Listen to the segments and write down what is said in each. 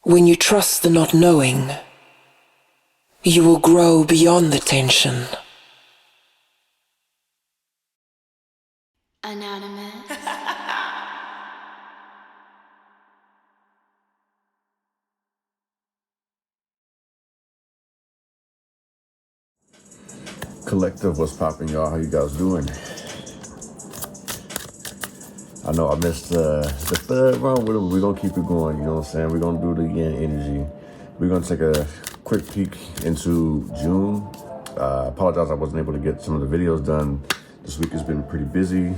When you trust the not knowing, you will grow beyond the tension. Anonymous. Collective, what's popping, y'all? How you guys doing? I know I missed the third round with it, but we're going to keep it going, you know what I'm saying? We're going to do it again, energy. We're going to take a quick peek into June. Apologize I wasn't able to get some of the videos done. This week has been pretty busy.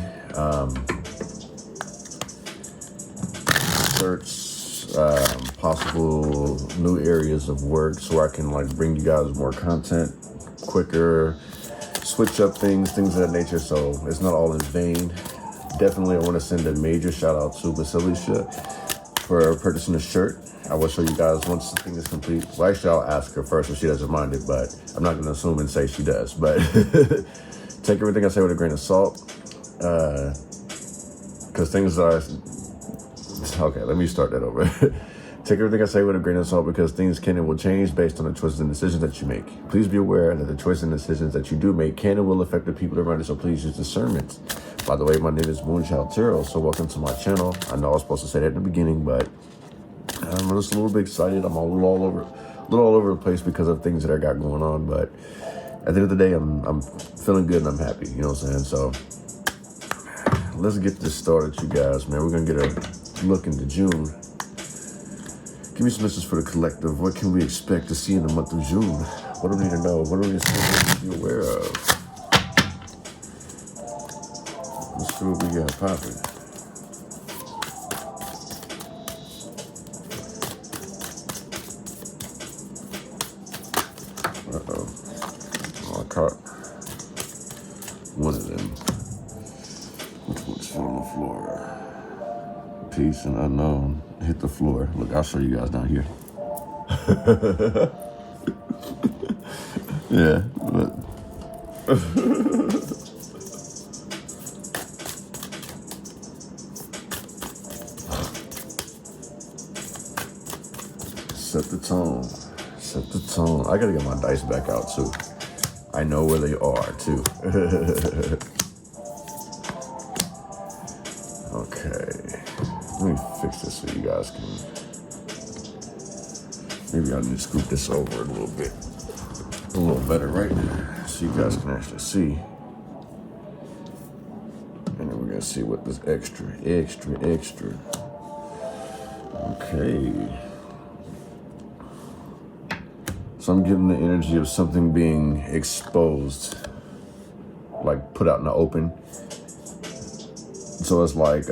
Search possible new areas of work so I can like bring you guys more content quicker, switch up things of that nature, so it's not all in vain. Definitely I want to send a major shout out to Basilisha for purchasing a shirt. I will show you guys once the thing is complete. Well, actually I'll ask her first if she doesn't mind it, but I'm not going to assume and say she does. But take everything I say with a grain of salt, because things are... Okay, let me start that over. Take everything I say with a grain of salt because things can and will change based on the choices and decisions that you make. Please be aware that the choices and decisions that you do make can and will affect the people around you, so please use discernment. By the way, my name is Moonchildtarot, so welcome to my channel. I know I was supposed to say that in the beginning, but I'm just a little bit excited. I'm a little all over the place because of things that I got going on, but at the end of the day, I'm feeling good and I'm happy, you know what I'm saying? So let's get this started, you guys, man. We're going to get a look into June. Give me some messages for the collective. What can we expect to see in the month of June? What do we need to know? What do we need to be aware of? Let's see what we got popping. Oh, I caught one of them. Which one's on the floor? Peace and unknown. Hit the floor. Look, I'll show you guys down here. Yeah, but set the tone. Set the tone. I gotta get my dice back out too. I know where they are too. Okay. Let me fix this so you guys can... Maybe I need to scoop this over a little bit. A little better right there. So you guys can actually see. And then we're going to see what this extra. Okay. So I'm getting the energy of something being exposed. Like put out in the open. So it's like...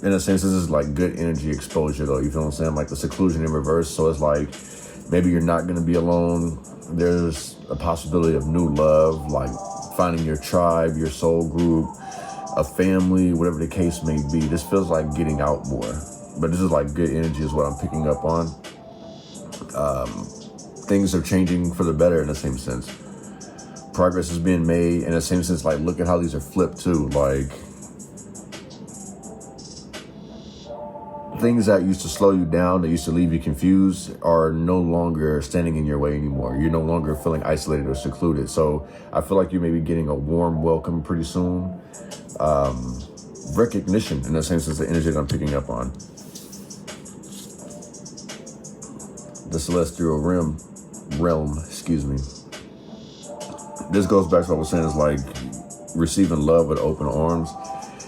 in a sense, this is like good energy exposure, though. You feel what I'm saying? Like the seclusion in reverse. So it's like maybe you're not going to be alone. There's a possibility of new love, like finding your tribe, your soul group, a family, whatever the case may be. This feels like getting out more. But this is like good energy is what I'm picking up on. Things are changing for the better in the same sense. Progress is being made in the same sense. Like, look at how these are flipped too. Like, things that used to slow you down, that used to leave you confused, are no longer standing in your way anymore. You're no longer feeling isolated or secluded. So I feel like you may be getting a warm welcome pretty soon. Recognition, in a sense, is the energy that I'm picking up on. The celestial realm, excuse me. This goes back to what I was saying, is like receiving love with open arms.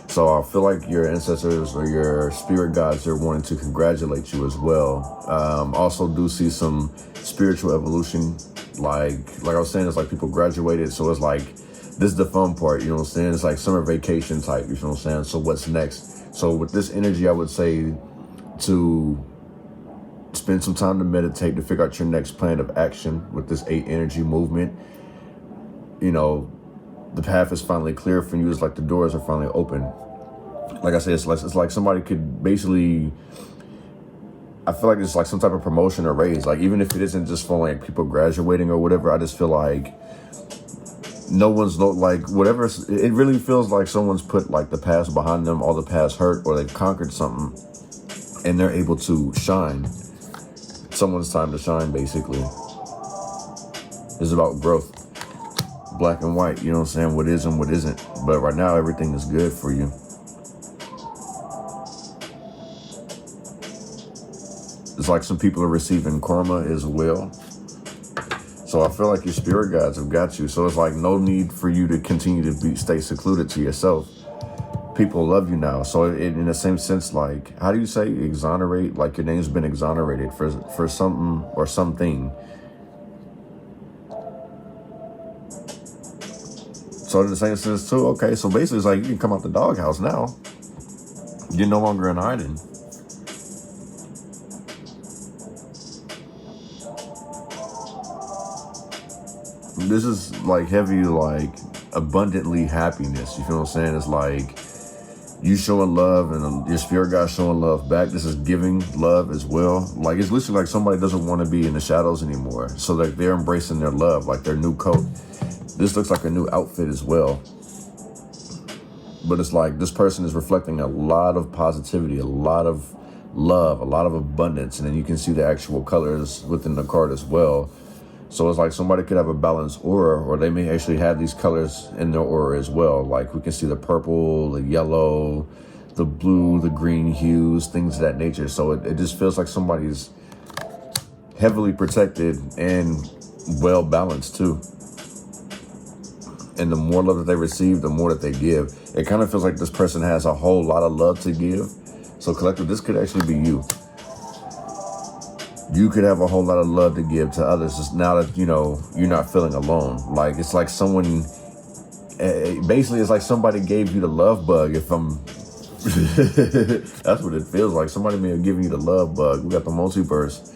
So I feel like your ancestors or your spirit guides are wanting to congratulate you as well. Also do see some spiritual evolution. Like I was saying, it's like people graduated. So it's like, this is the fun part, you know what I'm saying? It's like summer vacation type, you know what I'm saying? So what's next? So with this energy, I would say to spend some time to meditate, to figure out your next plan of action with this 8 energy movement. You know, the path is finally clear for you. It's like the doors are finally open. Like I said, it's like somebody could basically, I feel like it's like some type of promotion or raise. Like, even if it isn't just for like people graduating or whatever, I just feel like no one's like whatever. It really feels like someone's put like the past behind them, all the past hurt, or they've conquered something and they're able to shine. someone's time to shine, basically. It's about growth. Black and white, you know what I'm saying? What is and what isn't. But right now, everything is good for you. It's like some people are receiving karma as well. So I feel like your spirit guides have got you. So it's like no need for you to continue to stay secluded to yourself. People love you now. So in the same sense, like, how do you say exonerate? Like your name's been exonerated for something or something. So in the same sense too, okay, so basically it's like you can come out the doghouse now. You're no longer in hiding. This is like heavy, like abundantly happiness. You feel what I'm saying? It's like you showing love and your spirit guide showing love back. This is giving love as well. Like it's literally like somebody doesn't want to be in the shadows anymore. So like they're embracing their love, like their new coat. This looks like a new outfit as well. But it's like this person is reflecting a lot of positivity, a lot of love, a lot of abundance. And then you can see the actual colors within the card as well. So it's like somebody could have a balanced aura, or they may actually have these colors in their aura as well. Like we can see the purple, the yellow, the blue, the green hues, things of that nature. So it just feels like somebody's heavily protected and well balanced too. And the more love that they receive, the more that they give. It kind of feels like this person has a whole lot of love to give. So collective, this could actually be you. You could have a whole lot of love to give to others just now that, you know, you're not feeling alone. Like, it's like someone, basically, it's like somebody gave you the love bug. If I'm, that's what it feels like. Somebody may have given you the love bug. We got the multiverse.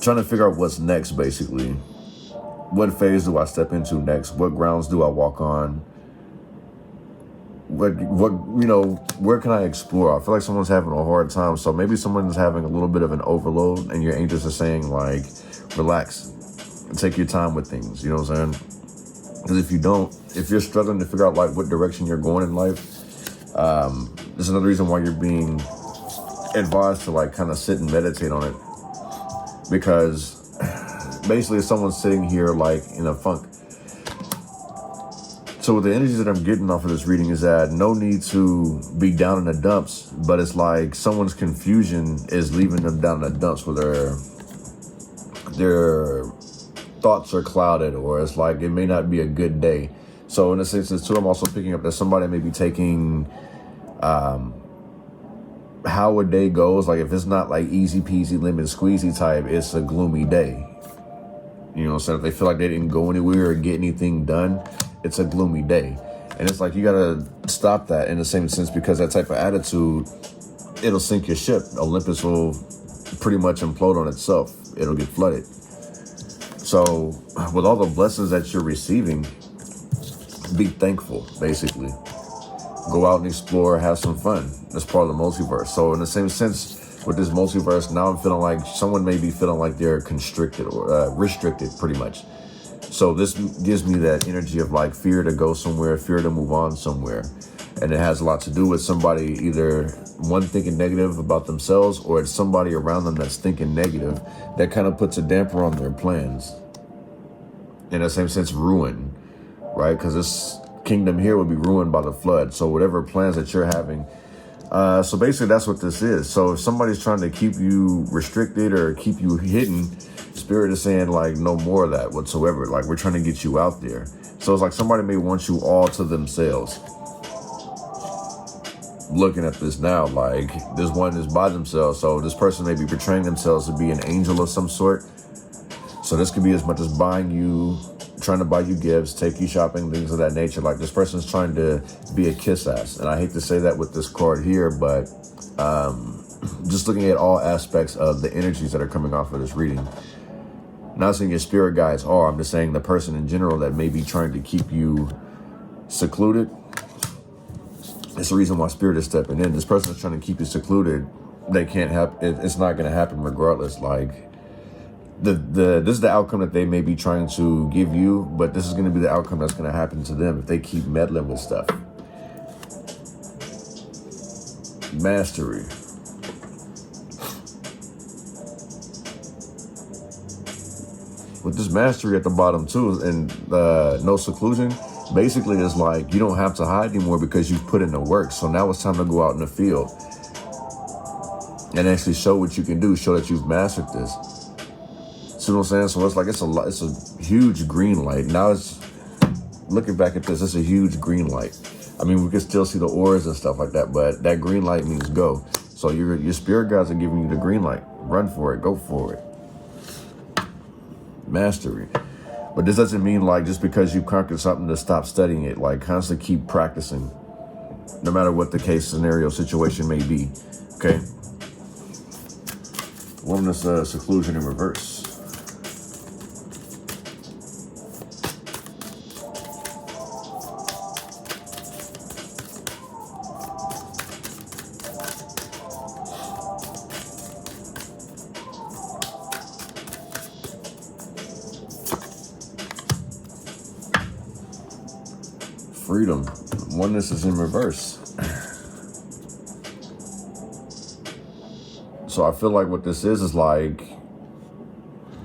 Trying to figure out what's next, basically. What phase do I step into next? What grounds do I walk on? What you know, where can I explore? I feel like someone's having a hard time. So maybe someone's having a little bit of an overload and your angels are saying like, relax and take your time with things. You know what I'm saying? Because if you're struggling to figure out like what direction you're going in life, this is another reason why you're being advised to like kind of sit and meditate on it. Because basically someone's sitting here like in a funk. So with the energies that I'm getting off of this reading is that no need to be down in the dumps, but it's like someone's confusion is leaving them down in the dumps where their thoughts are clouded, or it's like it may not be a good day. So in a sense too, I'm also picking up that somebody may be taking how a day goes. Like if it's not like easy peasy lemon squeezy type, it's a gloomy day. You know what I'm saying? If they feel like they didn't go anywhere or get anything done, it's a gloomy day. And it's like you gotta stop that in the same sense, because that type of attitude, it'll sink your ship. Olympus will pretty much implode on itself. It'll get flooded. So with all the blessings that you're receiving, be thankful, basically. Go out and explore, have some fun. That's part of the multiverse. So in the same sense, with this multiverse, now I'm feeling like someone may be feeling like they're constricted or restricted pretty much. So this gives me that energy of like fear to go somewhere, fear to move on somewhere. And it has a lot to do with somebody either one thinking negative about themselves, or it's somebody around them that's thinking negative that kind of puts a damper on their plans. In the same sense, ruin, right? Because this kingdom here would be ruined by the flood. So whatever plans that you're having, so basically that's what this is. So if somebody's trying to keep you restricted or keep you hidden, Spirit is saying like no more of that whatsoever. Like we're trying to get you out there. So it's like somebody may want you all to themselves. Looking at this now, like this one is by themselves. So this person may be portraying themselves to be an angel of some sort. So this could be as much as buying you, trying to buy you gifts, take you shopping, things of that nature. Like this person's trying to be a kiss ass. And I hate to say that with this card here, but just looking at all aspects of the energies that are coming off of this reading. Not saying your spirit guides are, I'm just saying the person in general that may be trying to keep you secluded. It's the reason why Spirit is stepping in. This person is trying to keep you secluded. They can't happen. It's not going to happen regardless. Like this is the outcome that they may be trying to give you, but this is going to be the outcome that's going to happen to them if they keep meddling with stuff. Mastery. with this mastery at the bottom too, and no seclusion, basically it's like you don't have to hide anymore because you've put in the work. So now it's time to go out in the field and actually show what you can do, show that you've mastered this. See what I'm saying? So it's like it's a huge green light. Now it's looking back at this, it's a huge green light. I mean, we can still see the auras and stuff like that, but that green light means go. So your spirit guides are giving you the green light. Run for it, go for it. Mastery. But this doesn't mean like just because you conquered something to stop studying it. Like constantly keep practicing, no matter what the case, scenario, situation may be. Okay. Wellness, seclusion in reverse. Freedom. Oneness is in reverse. So I feel like what this is like,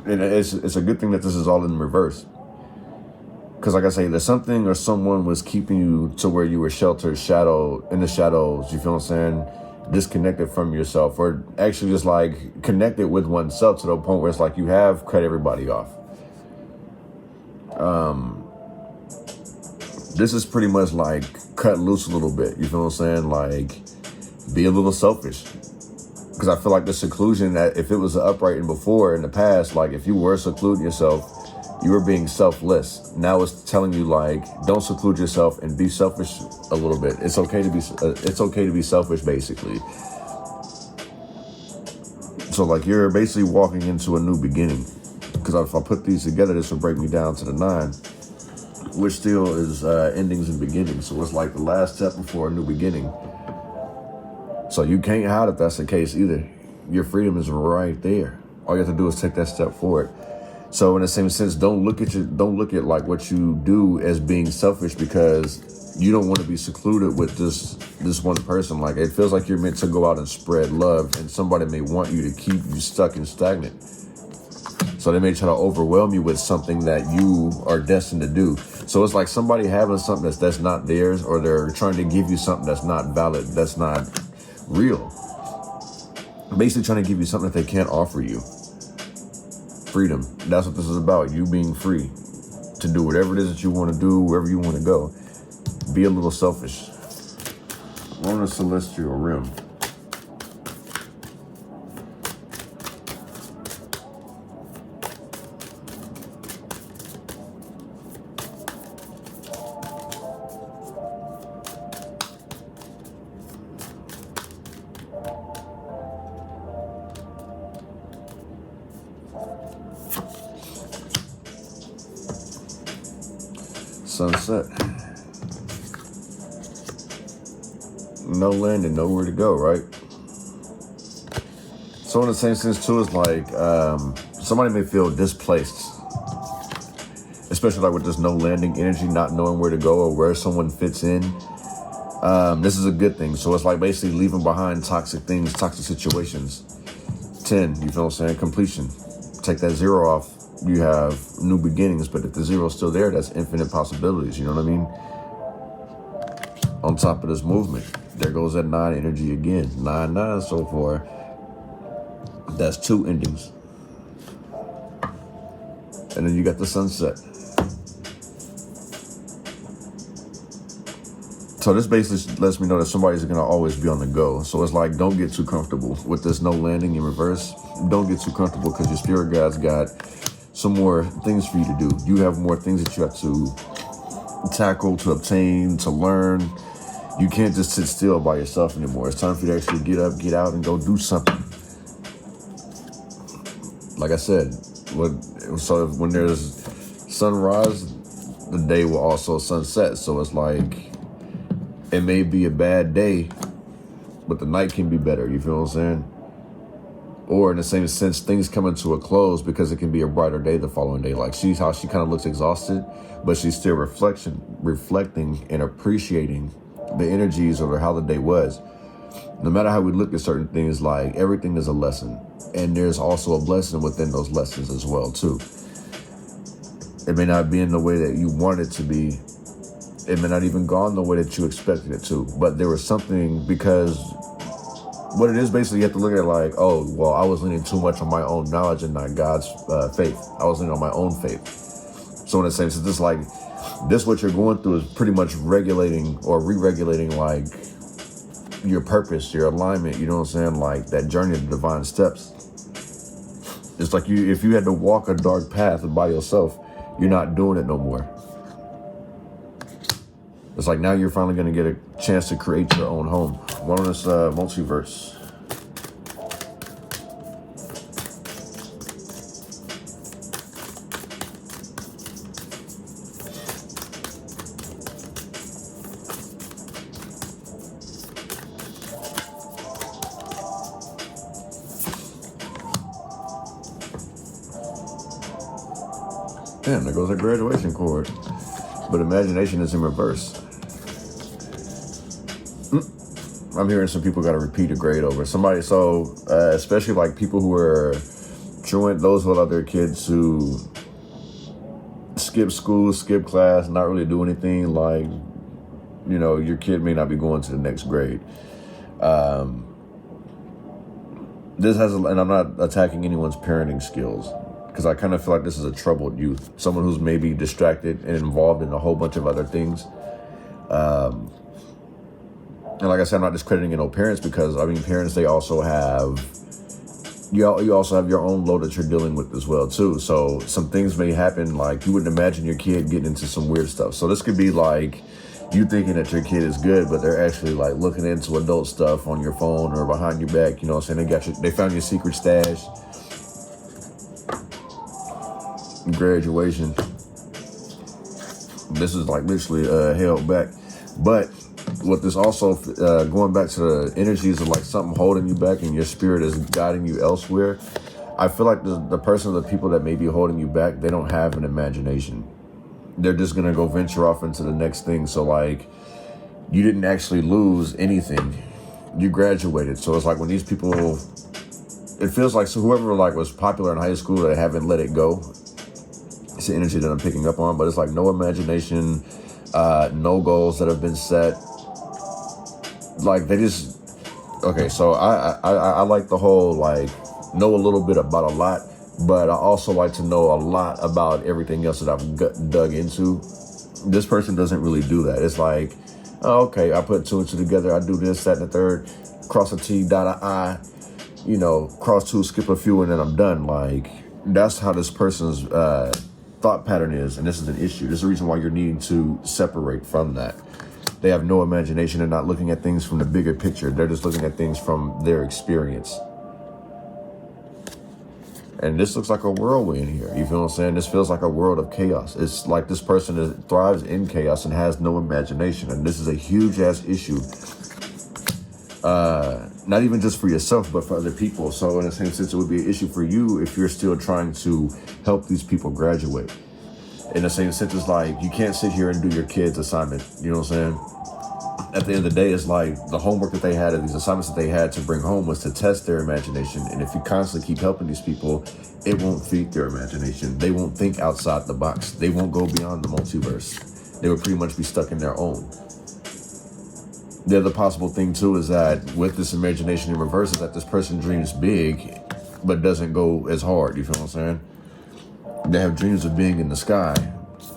and it's a good thing that this is all in reverse. Because like I say, there's something or someone was keeping you to where you were sheltered, in the shadows, you feel what I'm saying? Disconnected from yourself, or actually just like connected with oneself to the point where it's like you have cut everybody off. This is pretty much like cut loose a little bit, you feel what I'm saying? Like be a little selfish. Because I feel like the seclusion, that if it was upright and before in the past, like if you were secluding yourself, you were being selfless. Now it's telling you like, don't seclude yourself and be selfish a little bit. It's okay to be selfish, basically. So like you're basically walking into a new beginning. Because if I put these together, this will break me down to the 9, which still is endings and beginnings. So it's like the last step before a new beginning. So you can't hide if that's the case either. Your freedom is right there. All you have to do is take that step forward. So in the same sense, don't look at like what you do as being selfish, because you don't want to be secluded with this one person. Like it feels like you're meant to go out and spread love, and somebody may want you to keep you stuck and stagnant. So they may try to overwhelm you with something that you are destined to do. So it's like somebody having something that's not theirs, or they're trying to give you something that's not valid, that's not real. Basically trying to give you something that they can't offer you. Freedom. That's what this is about. You being free to do whatever it is that you want to do, wherever you want to go. Be a little selfish. We're on a celestial rim. Sunset. No landing, nowhere to go, right? So in the same sense too, it's like somebody may feel displaced, especially like with this no landing energy, not knowing where to go or where someone fits in. This is a good thing. So it's like basically leaving behind toxic things, toxic situations. 10, you feel what I'm saying? Completion. Take that 0 off. You have new beginnings, but if the 0 is still there, that's infinite possibilities. You know what I mean? On top of this movement, there goes that 9 energy again. 9 so far. That's 2 endings. And then you got the sunset. So this basically lets me know that somebody's going to always be on the go. So it's like, don't get too comfortable with this no landing in reverse. Don't get too comfortable, because your spirit guides got some more things for you to do. You have more things that you have to tackle, to obtain, to learn. You can't just sit still by yourself anymore. It's time for you to actually get up, get out, and go do something. Like I said, so when there's sunrise, the day will also sunset. So it's like, it may be a bad day, but the night can be better. You feel what I'm saying? Or in the same sense, things coming to a close because it can be a brighter day the following day. Like she kind of looks exhausted, but she's still reflecting and appreciating the energies of how the day was. No matter how we look at certain things, like everything is a lesson. And there's also a blessing within those lessons as well, too. It may not be in the way that you want it to be. It may not even gone the way that you expected it to. But there was something, because what it is basically, you have to look at it like, oh, well, I was leaning too much on my own knowledge and not God's faith. I was leaning on my own faith. So in a sense, it's just like, this what you're going through is pretty much regulating or re-regulating like your purpose, your alignment, you know what I'm saying? Like that journey of the divine steps. It's like if you had to walk a dark path by yourself, you're not doing it no more. It's like now you're finally going to get a chance to create your own home. One on this multiverse. Damn, there goes a graduation cord. But imagination is in reverse. I'm hearing some people got to repeat a grade over somebody. So especially like people who are truant, those with other kids who skip school, skip class, not really do anything. Like, you know, your kid may not be going to the next grade. This has, and I'm not attacking anyone's parenting skills, because I kind of feel like this is a troubled youth, someone who's maybe distracted and involved in a whole bunch of other things. And like I said, I'm not discrediting no parents, because I mean, parents, they also have, you also have your own load that you're dealing with as well too. So some things may happen, like you wouldn't imagine your kid getting into some weird stuff. So this could be like you thinking that your kid is good, but they're actually like looking into adult stuff on your phone or behind your back. You know what I'm saying? They found your secret stash. Graduation. This is like literally held back. But what this also going back to the energies of like something holding you back and your spirit is guiding you elsewhere. I feel like the person, the people that may be holding you back, they don't have an imagination. They're just gonna go venture off into the next thing. So like, you didn't actually lose anything. You graduated. So it's like when these people, it feels like, so whoever like was popular in high school, they haven't let it go. It's the energy that I'm picking up on, but it's like no imagination, no goals that have been set. Like they just, okay, so I like the whole like know a little bit about a lot, but I also like to know a lot about everything else that I've dug into. This person doesn't really do that. It's like, oh, okay, I put two and two together, I do this, that, and the third, cross a T, dot a I, you know, cross two, skip a few, and then I'm done. Like, that's how this person's thought pattern is, and this is an issue. This is the reason why you're needing to separate from that. They have no imagination. They're not looking at things from the bigger picture. They're just looking at things from their experience. And this looks like a whirlwind here. You feel what I'm saying? This feels like a world of chaos. It's like this person thrives in chaos and has no imagination. And this is a huge ass issue. Not even just for yourself, but for other people. So in the same sense, it would be an issue for you if you're still trying to help these people graduate. In the same sense, it's like, you can't sit here and do your kids' assignment. You know what I'm saying? At the end of the day, it's like the homework that they had, and these assignments that they had to bring home was to test their imagination. And if you constantly keep helping these people, it won't feed their imagination. They won't think outside the box. They won't go beyond the multiverse. They would pretty much be stuck in their own. The other possible thing too is that with this imagination in reverse is that this person dreams big, but doesn't go as hard. You feel what I'm saying? They have dreams of being in the sky,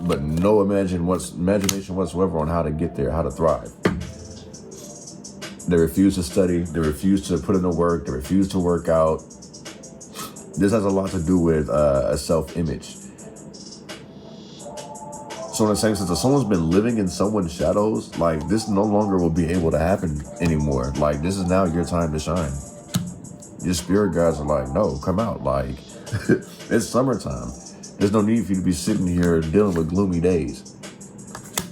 but no imagination whatsoever on how to get there, how to thrive. They refuse to study. They refuse to put in the work. They refuse to work out. This has a lot to do with a self-image. So in the same sense, if someone's been living in someone's shadows, like this no longer will be able to happen anymore. Like this is now your time to shine. Your spirit guides are like, no, come out. Like it's summertime. There's no need for you to be sitting here dealing with gloomy days.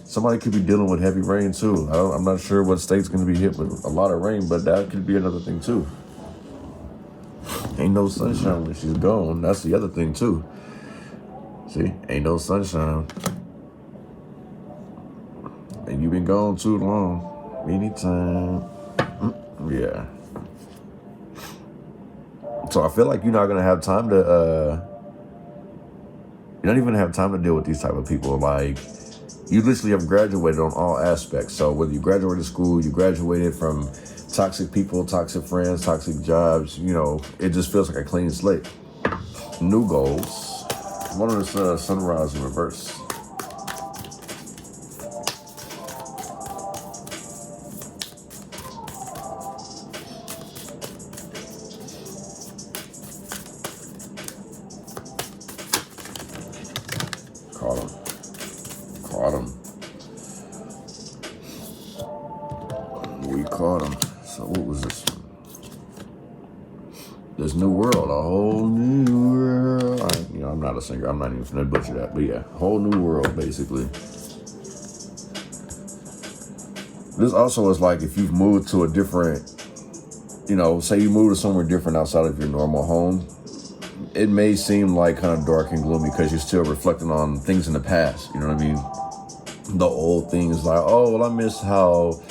Somebody could be dealing with heavy rain too. I'm not sure what state's going to be hit with a lot of rain, but that could be another thing too. Ain't no sunshine when she's gone. That's the other thing too. See, ain't no sunshine. And you've been gone too long. Anytime. Yeah. So I feel like you're not going to have time to You don't even have time to deal with these type of people. Like, you literally have graduated on all aspects. So whether you graduated school, you graduated from toxic people, toxic friends, toxic jobs, you know, it just feels like a clean slate. New goals. One of the sunrise in reverse. Caught him. Caught him. We caught him. So what was this one? This new world, a whole new world. I'm not a singer. I'm not even gonna butcher that. But yeah, whole new world, basically. This also is like if you've moved to a different, you know, say you moved to somewhere different outside of your normal home. It may seem like kind of dark and gloomy because you're still reflecting on things in the past. You know what I mean? The old things like, oh, well, I miss how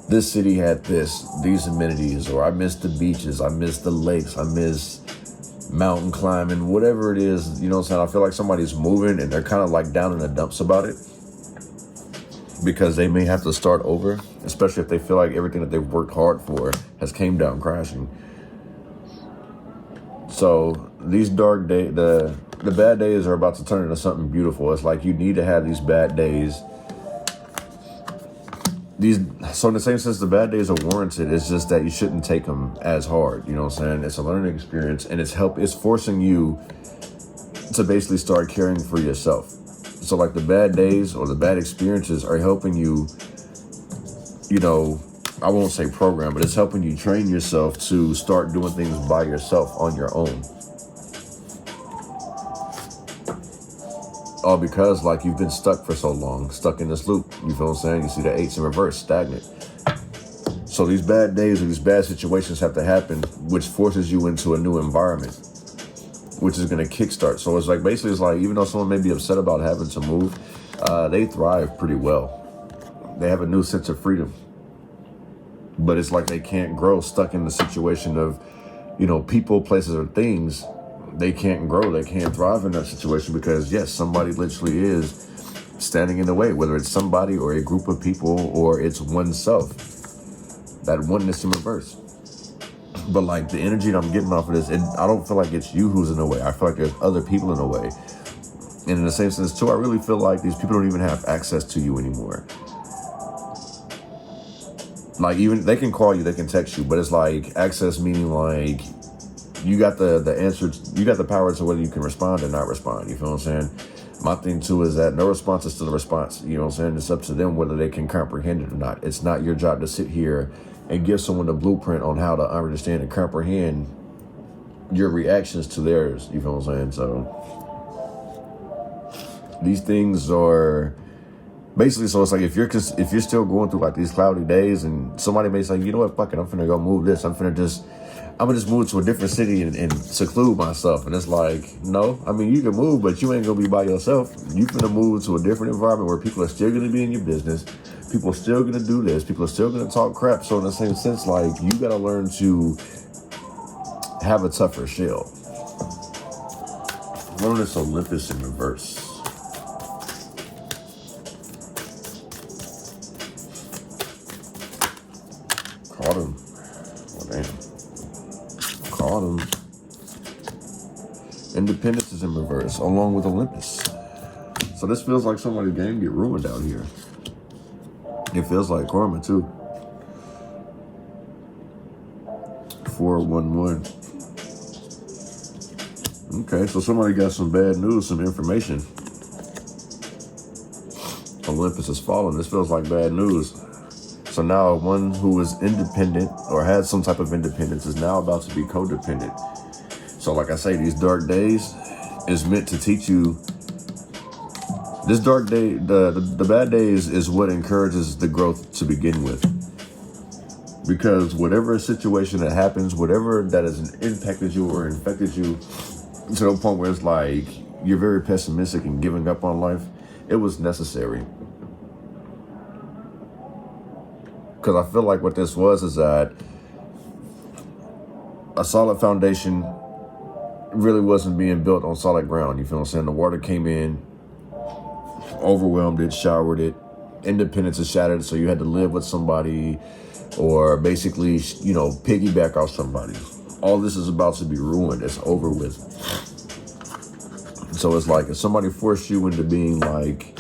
this city had these amenities, or I miss the beaches, I miss the lakes, I miss mountain climbing, whatever it is, you know what I'm saying? I feel like somebody's moving and they're kind of like down in the dumps about it because they may have to start over, especially if they feel like everything that they've worked hard for has came down crashing. So these dark days, the bad days are about to turn into something beautiful. It's like you need to have these bad days. So in the same sense, the bad days are warranted. It's just that you shouldn't take them as hard. You know what I'm saying? It's a learning experience, and it's forcing you to basically start caring for yourself. So like the bad days or the bad experiences are helping you, you know, I won't say program, but it's helping you train yourself to start doing things by yourself on your own. All because like you've been stuck for so long, stuck in this loop. You feel what I'm saying? You see the 8s in reverse, stagnant. So these bad days or these bad situations have to happen, which forces you into a new environment, which is going to kickstart. So it's like, basically it's like, even though someone may be upset about having to move, they thrive pretty well. They have a new sense of freedom. But it's like they can't grow stuck in the situation of, you know, people, places, or things. They can't grow. They can't thrive in that situation because, yes, somebody literally is standing in the way, whether it's somebody or a group of people or it's oneself. That oneness in reverse. But like the energy that I'm getting off of this, I don't feel like it's you who's in the way. I feel like there's other people in the way. And in the same sense, too, I really feel like these people don't even have access to you anymore. Like, even they can call you, they can text you, but it's like access meaning like you got the answer, you got the power to whether you can respond or not respond. You feel what I'm saying? My thing too is that no response is still a response. You know what I'm saying? It's up to them whether they can comprehend it or not. It's not your job to sit here and give someone a blueprint on how to understand and comprehend your reactions to theirs. You feel what I'm saying? So these things are basically, so it's like if you're still going through like these cloudy days and somebody may say, you know what, fuck it, I'm finna go move this. I'm gonna just move to a different city and seclude myself. And it's like, no, I mean, you can move, but you ain't gonna be by yourself. You finna move to a different environment where people are still gonna be in your business. People are still gonna do this. People are still gonna talk crap. So in the same sense, like, you gotta learn to have a tougher shell. One of this Olympus in reverse. Caught him. Oh, damn. Caught him. Independence is in reverse, along with Olympus. So this feels like somebody's game get ruined out here. It feels like karma too. 411. Okay, so somebody got some bad news, some information. Olympus has fallen. This feels like bad news. So now one who was independent or had some type of independence is now about to be codependent. So like I say, these dark days is meant to teach you. This dark day, the bad days is what encourages the growth to begin with. Because whatever situation that happens, whatever that has impacted you or infected you to the point where it's like you're very pessimistic and giving up on life, it was necessary. Because I feel like what this was is that a solid foundation really wasn't being built on solid ground. You feel what I'm saying? The water came in, overwhelmed it, showered it, independence is shattered, so you had to live with somebody or basically, you know, piggyback off somebody. All this is about to be ruined. It's over with. So it's like if somebody forced you into being like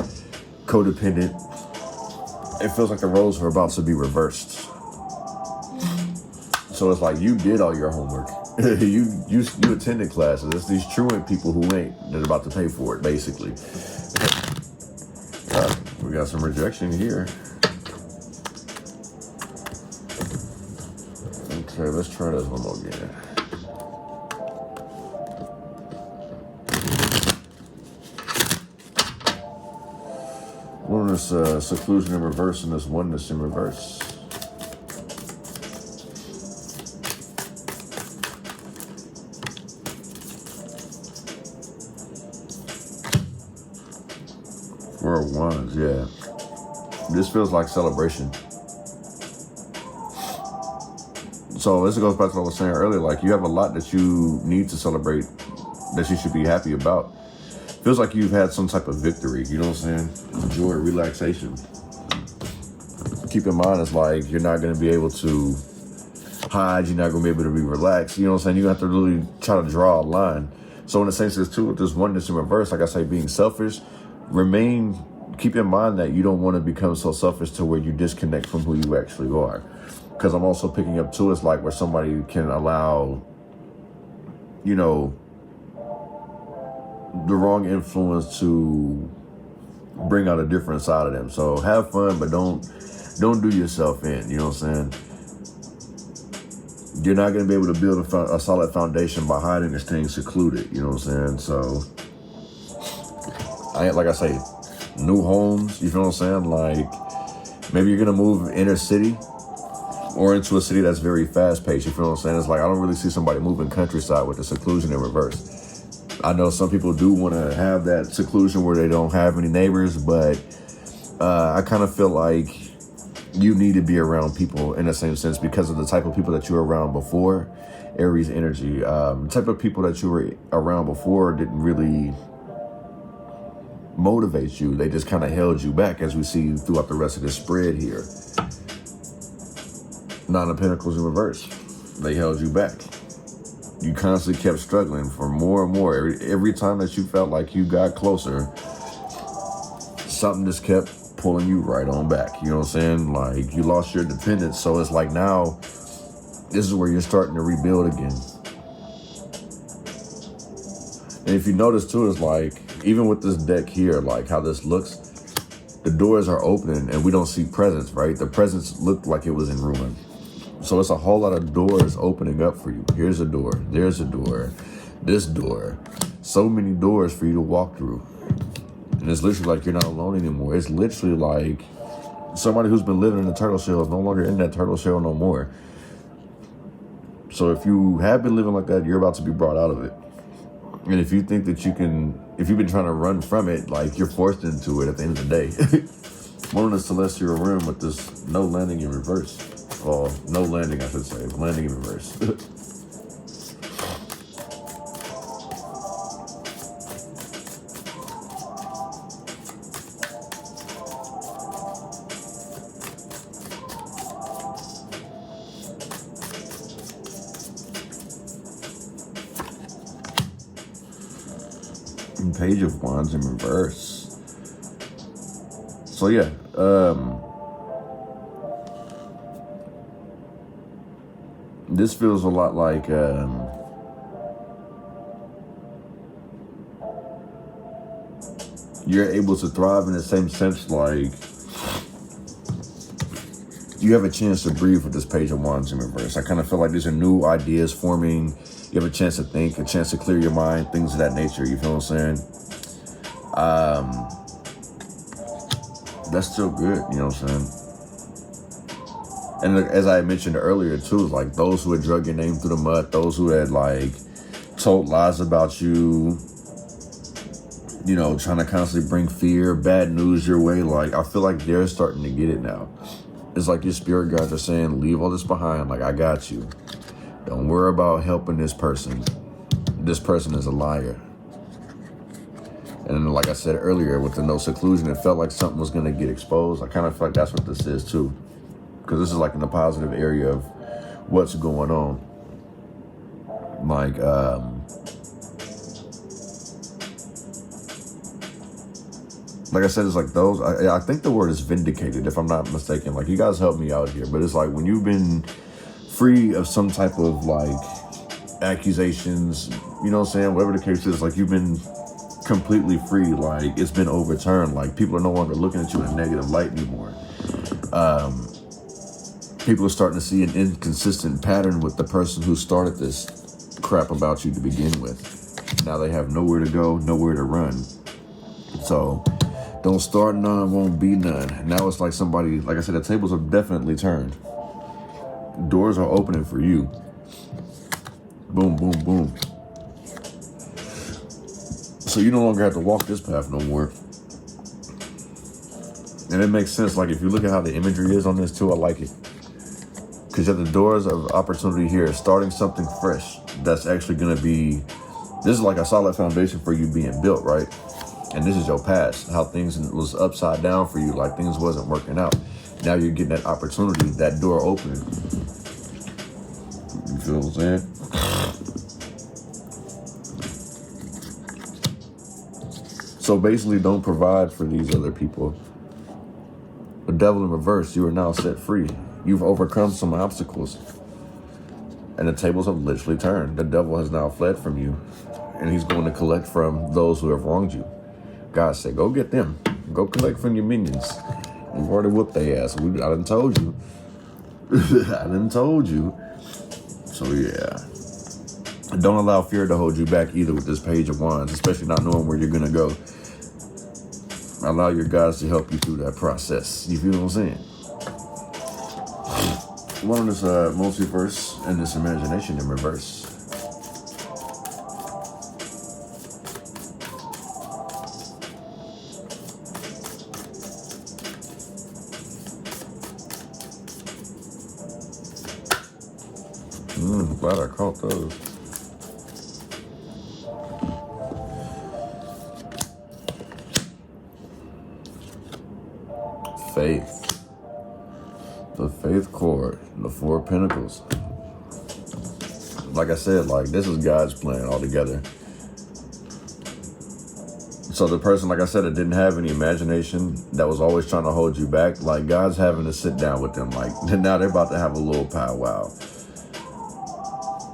codependent, it feels like the roles are about to be reversed. So it's like you did all your homework. you attended classes. It's these truant people who ain't that are about to pay for it, basically. We got some rejection here. Okay, let's try this one more again. One is seclusion in reverse and this oneness in reverse. Four of Wands, yeah. This feels like celebration. So this goes back to what I was saying earlier, like you have a lot that you need to celebrate, that you should be happy about. Feels like you've had some type of victory, you know what I'm saying? Joy, relaxation. Keep in mind, it's like you're not going to be able to hide, you're not going to be able to be relaxed, you know what I'm saying? You have to really try to draw a line. So in the same sense too, with this oneness in reverse, like I say, being selfish, keep in mind that you don't want to become so selfish to where you disconnect from who you actually are. Because I'm also picking up too, it's like where somebody can allow, you know, the wrong influence to bring out a different side of them. So have fun, but don't do yourself in, you know what I'm saying? You're not going to be able to build a solid foundation by hiding and staying secluded, you know what I'm saying? So, like I say, new homes, you feel what I'm saying? Like, maybe you're going to move inner city or into a city that's very fast-paced, you feel what I'm saying? It's like, I don't really see somebody moving countryside with the seclusion in reverse. I know some people do want to have that seclusion where they don't have any neighbors, but I kind of feel like you need to be around people in the same sense because of the type of people that you were around before. Aries energy, the type of people that you were around before didn't really motivate you. They just kind of held you back, as we see throughout the rest of this spread here. Nine of Pentacles in reverse. They held you back. You constantly kept struggling for more and more. Every time that you felt like you got closer, something just kept pulling you right on back. You know what I'm saying? Like, you lost your independence. So it's like now, this is where you're starting to rebuild again. And if you notice too, it's like, even with this deck here, like how this looks, the doors are opening and we don't see presence, right? The presence looked like it was in ruin. So it's a whole lot of doors opening up for you. Here's a door, there's a door, this door. So many doors for you to walk through. And it's literally like you're not alone anymore. It's literally like somebody who's been living in the turtle shell is no longer in that turtle shell no more. So if you have been living like that, you're about to be brought out of it. And if you think that you can, if you've been trying to run from it, like you're forced into it at the end of the day. One of the celestial realm with this no landing in reverse. Or no landing, I should say. Landing in reverse. And Page of Wands in reverse. So yeah, this feels a lot like you're able to thrive in the same sense, like you have a chance to breathe with this Page of Wands in reverse. I kind of feel like these are new ideas forming. You have a chance to think, a chance to clear your mind, things of that nature. You feel what I'm saying? That's still good, you know what I'm saying? And as I mentioned earlier too, like those who had drug your name through the mud, those who had like told lies about you, you know, trying to constantly bring fear, bad news your way. Like, I feel like they're starting to get it now. It's like your spirit guides are saying, leave all this behind. Like, I got you. Don't worry about helping this person. this person is a liar. And like I said earlier, with the no seclusion, it felt like something was going to get exposed. I kind of feel like that's what this is too. Because this is like in the positive area of what's going on. Like, I said, it's like those, I think the word is vindicated, if I'm not mistaken. Like, you guys help me out here. But it's like when you've been free of some type of like accusations, you know what I'm saying? Whatever the case is, like you've been completely free. Like it's been overturned. Like people are no longer looking at you in a negative light anymore. People are starting to see an inconsistent pattern with the person who started this crap about you to begin with. Now they have nowhere to go, nowhere to run. So don't start none, won't be none. Now it's like somebody, like I said, the tables have definitely turned. Doors are opening for you. Boom, boom, boom. So you no longer have to walk this path no more. And it makes sense. Like if you look at how the imagery is on this too, I like it. Because you have the doors of opportunity here, starting something fresh that's actually going to be, this is like a solid foundation for you being built, right? And this is your past, how things was upside down for you, like things wasn't working out. Now you're getting that opportunity, that door opening. You feel what I'm saying? So basically, don't provide for these other people. The devil in reverse, you are now set free. You've overcome some obstacles. And the tables have literally turned. The devil has now fled from you. And he's going to collect from those who have wronged you. God said, go get them. Go collect from your minions. We've already whooped their ass. I done told you. I done told you. So yeah. Don't allow fear to hold you back either with this Page of Wands, especially not knowing where you're going to go. Allow your guides to help you through that process. You feel what I'm saying? One on this multiverse and this imagination in reverse. Glad I caught those. Faith. The faith cord, the Four of Pentacles. Like I said, like this is God's plan altogether. So the person, like I said, that didn't have any imagination, that was always trying to hold you back, like God's having to sit down with them. Like now they're about to have a little powwow.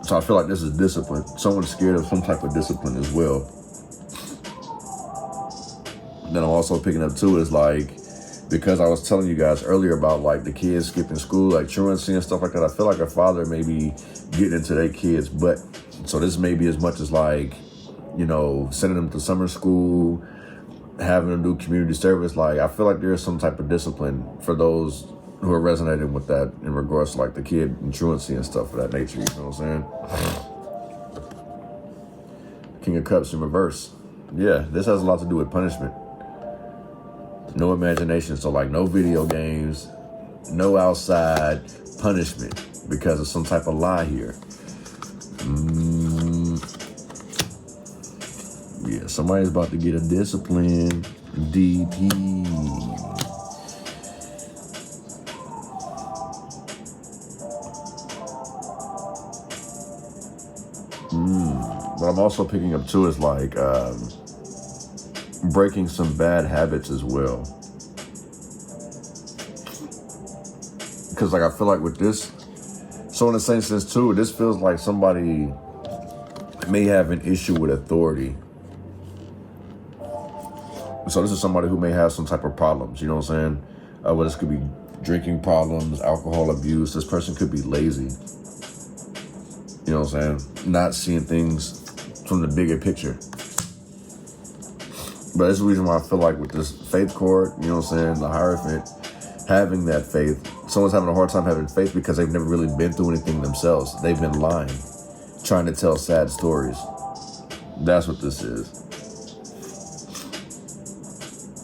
So I feel like this is discipline. Someone's scared of some type of discipline as well. Then I'm also picking up too is like, because I was telling you guys earlier about like the kids skipping school, like truancy and stuff like that. I feel like a father may be getting into their kids' butt. So this may be as much as like, you know, sending them to summer school, having them do community service. Like I feel like there is some type of discipline for those who are resonating with that in regards to like the kid and truancy and stuff of that nature. You know what I'm saying? King of Cups in reverse. Yeah, this has a lot to do with punishment. No imagination, so like no video games, no outside punishment because of some type of lie here. Yeah, somebody's about to get a discipline. DP. What I'm also picking up too is like breaking some bad habits as well. Because like I feel like with this, so in the same sense too, this feels like somebody may have an issue with authority. So this is somebody who may have some type of problems, you know what I'm saying? Well, this could be drinking problems, alcohol abuse. This person could be lazy. You know what I'm saying? Not seeing things from the bigger picture. But that's the reason why I feel like with this faith cord, you know what I'm saying, the Hierophant, having that faith, someone's having a hard time having faith because they've never really been through anything themselves. They've been lying, trying to tell sad stories. That's what this is.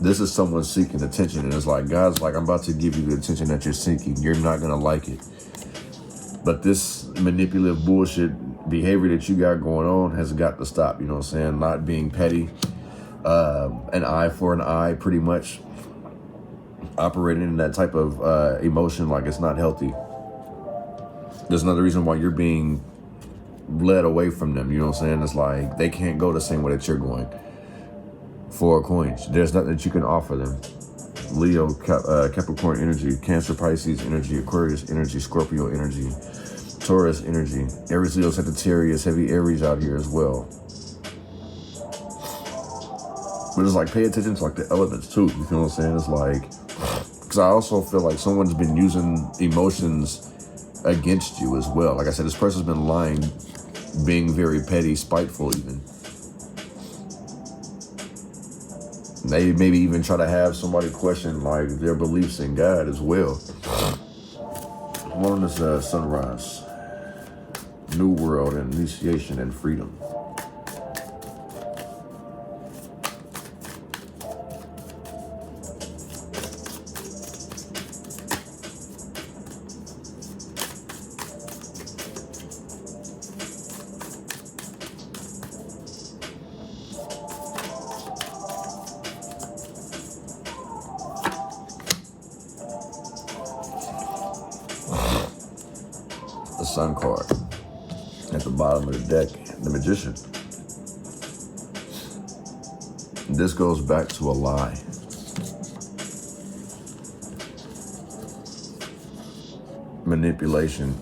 This is someone seeking attention, and it's like, God's like, I'm about to give you the attention that you're seeking. You're not going to like it. But this manipulative bullshit behavior that you got going on has got to stop, you know what I'm saying? Not being petty, an eye for an eye, pretty much. Operating in that type of emotion like it's not healthy. There's another reason why you're being led away from them, you know what I'm saying? It's like they can't go the same way that you're going. 4 coins. There's nothing that you can offer them. Leo, Capricorn energy, Cancer, Pisces energy, Aquarius energy, Scorpio energy, Taurus energy, Aries, Leo, Sagittarius, heavy Aries out here as well. But it's like, pay attention to like the elements too, you know what I'm saying? It's like, because I also feel like someone's been using emotions against you as well. Like I said, this person's been lying, being very petty, spiteful even. They maybe even try to have somebody question like their beliefs in God as well. One is sunrise, new world, and initiation and freedom. The Sun card at the bottom of the deck, the Magician. This goes back to a lie. Manipulation.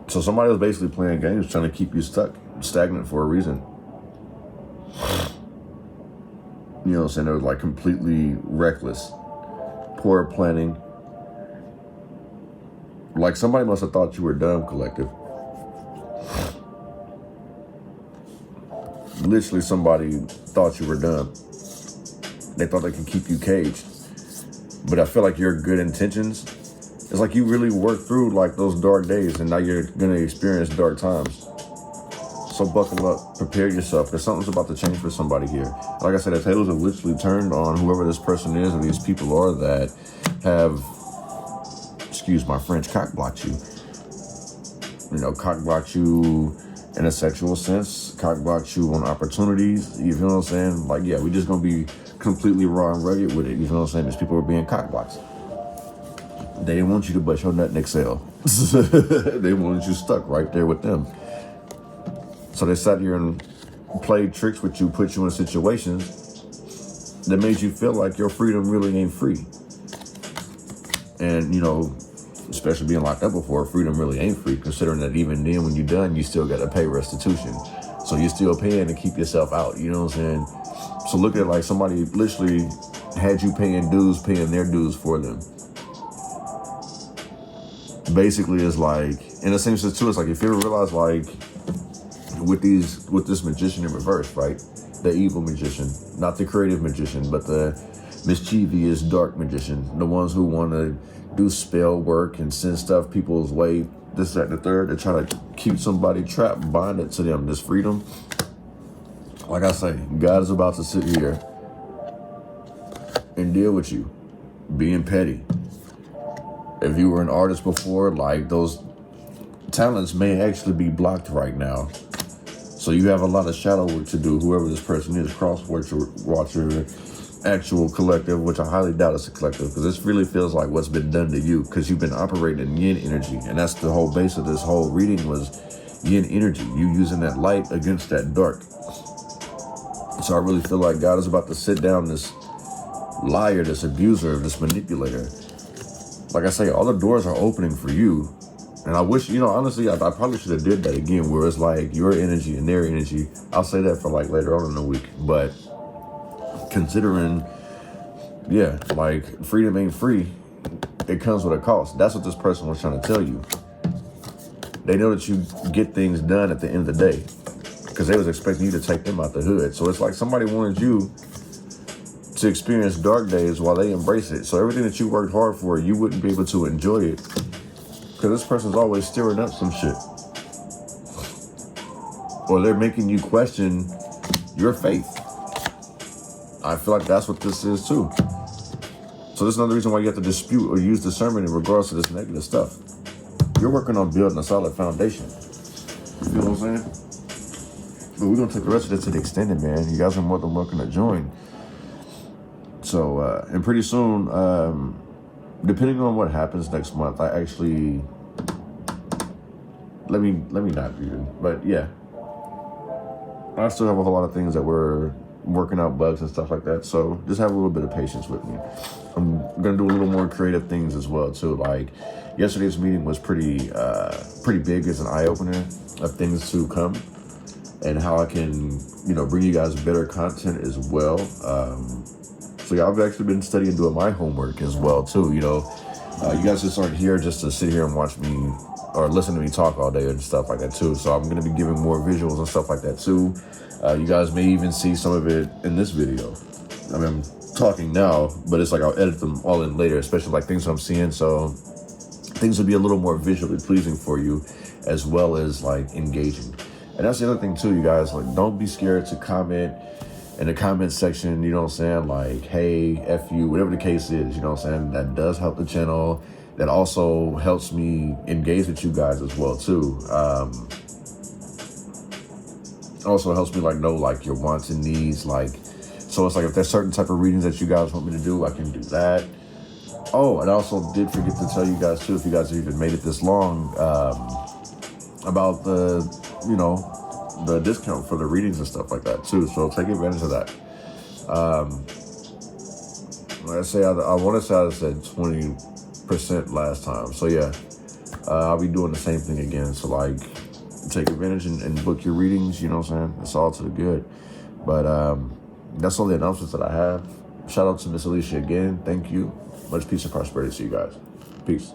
So somebody was basically playing games, trying to keep you stuck, stagnant for a reason. You know what I'm saying? They were like completely reckless, poor planning. Like somebody must have thought you were dumb, collective. Literally somebody thought you were dumb. They thought they could keep you caged. But I feel like your good intentions, it's like you really worked through like those dark days and now you're going to experience dark times. So buckle up, prepare yourself, because something's about to change for somebody here. Like I said, the tables have literally turned on whoever this person is or these people are that have, excuse my French, cock-blocked you. You know, cock-blocked you in a sexual sense, cock-blocked you on opportunities, you feel what I'm saying? Like, yeah, we just gonna be completely raw and rugged with it, you feel what I'm saying? These people are being cock-blocked. They didn't want you to bust your nut and excel. They wanted you stuck right there with them. So they sat here and played tricks with you, put you in situations that made you feel like your freedom really ain't free. And, you know, especially being locked up before, freedom really ain't free, considering that even then when you're done, you still got to pay restitution. So you're still paying to keep yourself out, you know what I'm saying? So look at it like somebody literally had you paying dues, paying their dues for them. Basically, it's like, in a sense too, it's like if you ever realize like with this magician in reverse, right? The evil magician, not the creative magician, but the mischievous dark magician, the ones who want to do spell work and send stuff people's way, this, that, and the third. They're trying to keep somebody trapped, bind it to them, this freedom. Like I say, God is about to sit here and deal with you, being petty. If you were an artist before, like those talents may actually be blocked right now. So you have a lot of shadow work to do, whoever this person is, watch your actual collective, which I highly doubt it's a collective, because this really feels like what's been done to you, because you've been operating in yin energy. And that's the whole base of this whole reading was yin energy, you using that light against that dark. So I really feel like God is about to sit down this liar, this abuser, this manipulator. Like I say, all the doors are opening for you. And I wish, you know, honestly, I probably should have did that again, where it's like your energy and their energy. I'll say that for like later on in the week. But considering, yeah, like freedom ain't free, it comes with a cost. That's what this person was trying to tell you. They know that you get things done at the end of the day, because they was expecting you to take them out the hood. So it's like somebody wanted you to experience dark days while they embrace it. So everything that you worked hard for, you wouldn't be able to enjoy it, because this person's always stirring up some shit. Or they're making you question your faith. I feel like that's what this is too. So this is another reason why you have to dispute or use discernment in regards to this negative stuff. You're working on building a solid foundation. You feel what I'm what I'm saying? But we're going to take the rest of this to the extended, man. You guys are more than welcome to join. So, and pretty soon, depending on what happens next month, I actually, let me not read it, but yeah. I still have a whole lot of things that we're working out, bugs and stuff like that. So just have a little bit of patience with me. I'm going to do a little more creative things as well, too. Like yesterday's meeting was pretty big as an eye-opener of things to come and how I can, bring you guys better content as well. So yeah, I've actually been studying, doing my homework as well, too. You guys just aren't here just to sit here and watch me or listen to me talk all day and stuff like that, too. So I'm going to be giving more visuals and stuff like that, too. You guys may even see some of it in this video. I mean, I'm talking now, but it's like I'll edit them all in later, especially like things I'm seeing. So things will be a little more visually pleasing for you as well as like engaging. And that's the other thing, too, you guys. Like, don't be scared to comment in the comment section, you know what I'm saying? Like, hey, F you, whatever the case is, you know what I'm saying? That does help the channel. That also helps me engage with you guys as well, too. Also helps me, like, know, like, your wants and needs. Like, so it's like if there's certain type of readings that you guys want me to do, I can do that. Oh, and I also did forget to tell you guys, too, if you guys have even made it this long, about the, the discount for the readings and stuff like that, too. So take advantage of that. Like I say, I want to say I said 20% last time. So, yeah, I'll be doing the same thing again. So, like, take advantage and book your readings, you know what I'm saying? It's all to the good. But that's all the announcements that I have. Shout out to Miss Alicia again. Thank you. Much peace and prosperity to you guys. Peace.